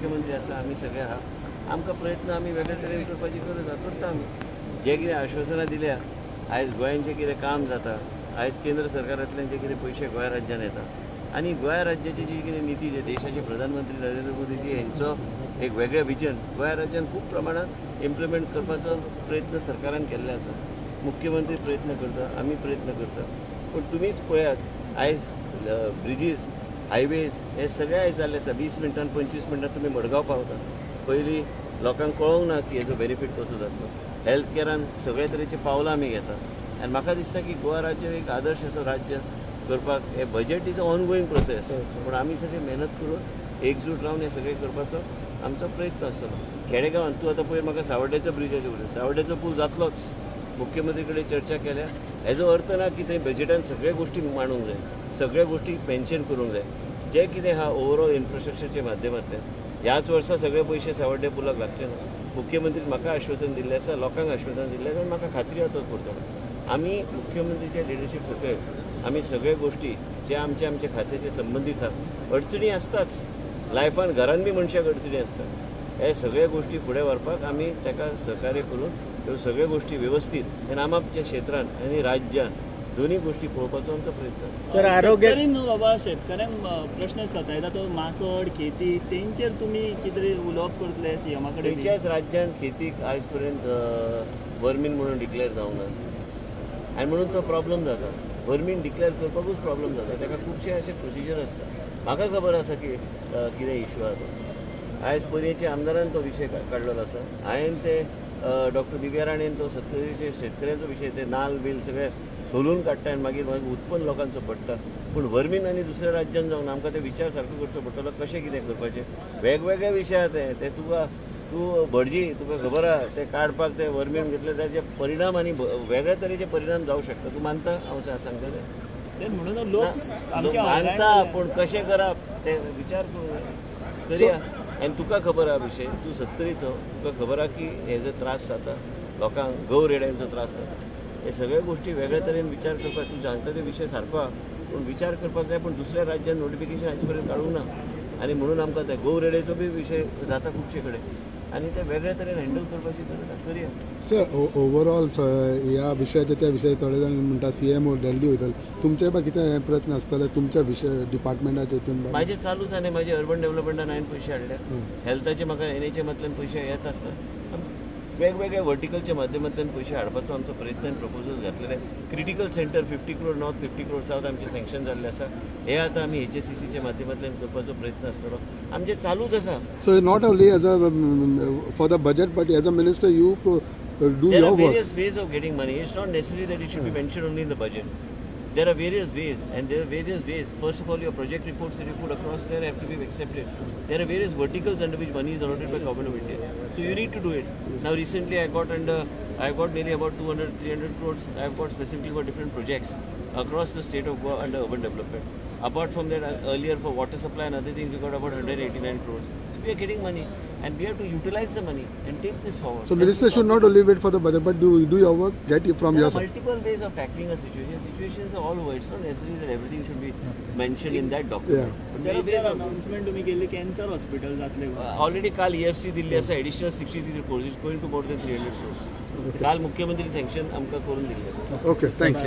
मुख्यमंत्री आसा, आमी सगळे आहा, आमकां प्रयत्न आमी वेगळे तरेन करपाची गरज आसा, करता आमी. जे कितें आश्वासनां दिल्या, आयज गोंयान जें कितें काम जाता, आयज केंद्र सरकारांतल्यान जे कितें पयशे गोंय राज्यान येता आनी गोंय राज्याची जी कितें निती जे देशाचे प्रधानमंत्री नरेंद्र मोदीजी हेंचो एक वेगळें विजन गोंय राज्यान खूब प्रमाणात इम्प्लिमेंट करपाचो प्रयत्न सरकारान केल्ले आसा. मुख्यमंत्री प्रयत्न करता, आमी प्रयत्न करता. पूण तुमीच पळयात आयज ब्रिजीस, हायवेज हे सगळे आयज जाल्ले आसा. 20 मिनटान 25 मिनटान तुमी मडगांव पावता. पयलीं लोकांक कळोंक ना की हेजो बेनिफीट कसो जातलो. हेल्थ कॅरान सगळे तरेची पावलां आमी घेता आनी म्हाका दिसता की गोवा राज्य एक आदर्श असो राज्य करपाक हे budget is a ongoing process. पूण आमी सगळे मेहनत करून एकजूट रावन हे सगळे करपाचो आमचो प्रयत्न आसतलो. खेडेगांवांत तूं आतां पयर म्हाका सावड्डेचो ब्रिजाचे उलयता, सावड्डेचो पूल जातलोच. मुख्यमंत्री कडेन चर्चा केल्या. हेजो अर्थ ना की थंय बजेटान सगळे गोश्टी मांडूंक जाय, सगळे गोश्टी पेन्शन करूंक जाय. जे कितें आहा ओवरऑल इन्फ्रास्ट्रक्चरच्या माध्यमांतल्यान ह्याच वर्सा सगळे पयशे सावड्डे पुलाक लागचे ना. मुख्यमंत्री म्हाका आश्वासन दिल्लें आसा, लोकांक आश्वासन दिल्लें आसा आनी म्हाका खात्री आसा तो करतलो. आमी मुख्यमंत्रीच्या लिडरशीप सकयल आमी सगळे गोश्टी जे आमचे खात्याचे संबंदीत आहा, अडचणी आसताच लायफान, घरान बी मनशाक अडचणी आसतात. हे सगळे गोश्टी फुडें व्हरपाक आमी ताका सहकार्य करून ह्यो सगळ्यो गोश्टी व्यवस्थीत हे नामापच्या क्षेत्रान आनी राज्यान दोन्ही गोष्टी पळोवपाचो आमचो प्रयत्न आसा. सर आरोग्य न्हू बाबा, शेतकऱ्यांक प्रश्न सतायता तो माकड खेती, तेंचेर तुमी कितें उलोवप करतले सीएमा कडेन? खंयच्याच राज्यान खेतीक आयज पर्यंत वर्मीन म्हणून डिक्लेअर जावंक ना आनी म्हणून तो प्रॉब्लम जाता. वर्मीन डिक्लेअर करपाकूच प्रॉब्लम जाता. ताका खुबशे अशे प्रोसिजर आसता. म्हाका खबर आसा की कितें इश्यू आहा तो. आयज पर्येच्या आमदारान तो विशय काडलेलो आसा. हांवें ते डॉक्टर दिव्या राणेन तो सत्तरीचे शेतकऱ्यांचो विशय ते नाल बील सगळे सोलून काडटा आनी मागीर उत्पन्न लोकांचो पडटा. पूण वर्मीन आनी दुसऱ्या राज्यान जावन आमकां ते विचार सारको करचो पडटलो कशें कितें करपाचें. वेगवेगळे विशय आहा ते तूं भटजी तुका खबर आहा ते काडपाक ते वर्मीन घेतले ताचे परिणाम आनी वेगळ्या तरेचे परिणाम जावं शकता. तूं मानता हांव सांगता ते म्हणून लोक मानता, पूण कशें करप ते विचार करया. आनी तुका खबर आहा विशय, तूं सत्तरीचो, तुका खबर आहा की हे जो त्रास जाता लोकांक, गौ रेड्यांचो त्रास जाता. हे सगळे गोष्टी वेगळ्या तरेन विचार करपाक, तूं सांगता ते विशय सारको आहा पूण विचार करपाक जाय. पूण दुसऱ्या राज्यान नोटिफिकेशन आयज पर्यंत काडूंक ना आनी म्हणून आमकां ते गौ रेड्याचो बी विशय जाता खुबशे कडेन आनी ते वेगळ्या तरेन हँडल करपाची गरज आसा. करया. सर ओवरऑल ह्या विशयाचे त्या विशय थोडे जाण म्हणटा CMO दिल्ली वयतले, तुमचे पळय कितें प्रयत्न आसतले तुमच्या विशय डिपार्टमेंटाचे हितून? म्हाजे चालूच आनी म्हाजे अर्बन डेव्हलपमेंटान हांवें पयशे हाडले. हेल्थाचे म्हाका NHMतल्यान पयशे येत आसतात. वेगवेगळे वर्टिकलच्या माध्यमांतल्यान पयशे हाडपाचो आमचो प्रयत्न आनी प्रपोजल घातलेले. Critical centre 50 crore north, 50 crore south आमचे सँक्शन जाल्ले आसा. हे आतां आमी HSCCच्या माध्यमांतल्यान करपाचो प्रयत्न आसतलो. आमचे चालूच आसा. So not only as a for the budget but as a minister you do There your are work. various ways of getting money. It's not necessary that it should be mentioned only in the budget. There are various ways, and there are various ways. First of all, your project reports that you put across there have to be accepted. There are various verticals under which money is allotted by Government of India. So you need to do it. Now recently I got nearly about 200-300 crores. I have got specifically for different projects across the state of Goa under urban development. Apart from that, earlier for water supply and other things, we got about 189 crores. So we are getting money, and we have to utilize the money and take this forward. So minister should not only wait for the budget, but do your work, get it from there your are side. multiple ways of tackling a situation. Situations are all over. It's not necessary that everything should be mentioned in that document. Yeah. But there are ways of announcement तुम्ही केली cancer hospital जातले. already काल EFC Delhi आसा additional 63 crores. It's going to more than 300 crores. काल मुख्यमंत्री sanction आमकां करून दिल्लें आसा. Okay, thanks.